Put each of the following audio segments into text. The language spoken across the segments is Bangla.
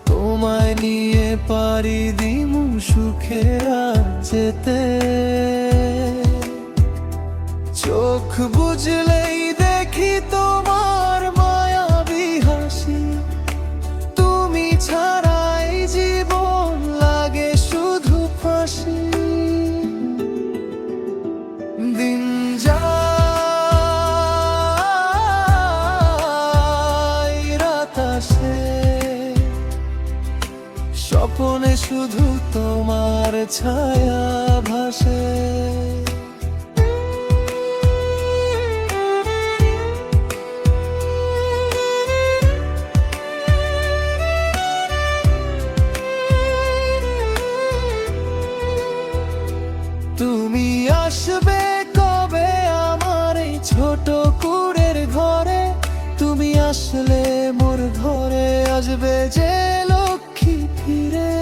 তোমায় নিয়ে পারি দিমু সুখে আর যেতে। চোখ বুঝলেই দেখি তোমার মায়াবী হাসি, তুমি ছাড়াই জীবন লাগে শুধু ফাঁসি। দিন যায় রাত আসে, স্বপ্নে শুধু তোমার ছায়া ভাসে। তুমি আসবে কবে আমার এই ছোট কুঁড়ের ঘরে? তুমি আসলে মোর ঘরে আসবে যে লক্ষ্মী ফিরে।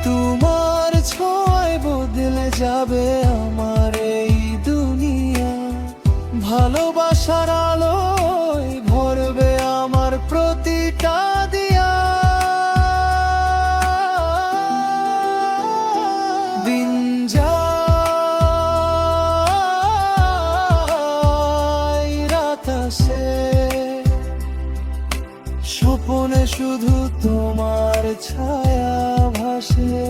তোমার ছোঁয়ায় বদলে যাবে আমার এই দুনিয়া, ভালোবাসার আলোয় ভরবে আমার প্রতিটা দিয়া। দিন যায় রাত আসে, স্বপ্নে শুধু তোমার ছায়া ভাসে।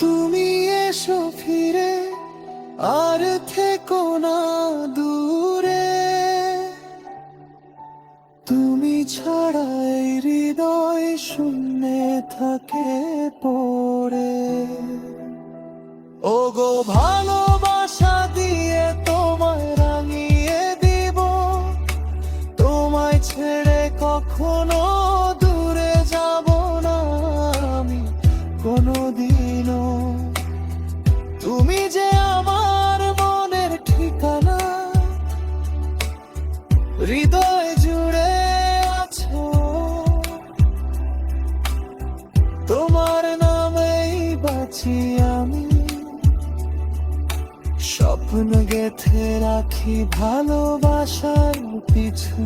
তুমি এসো ফিরে, আর থেকো না দূরে। তুমি ছাড়া এই হৃদয় শূন্যে থাকে পড়ে। ওগো ভালোবাসা দিয়ে তোমায় রাঙিয়ে দিব, তোমায় ছেড়ে কখনো দূরে যাব না আমি কোনোদিনও। তুমি যে আমার মনের ঠিকানা, হৃদয় জুড়ে আছো, তোমার নামেই বাঁচি আমি। স্বপ্ন গেঁথে রাখি ভালোবাসার পিছু।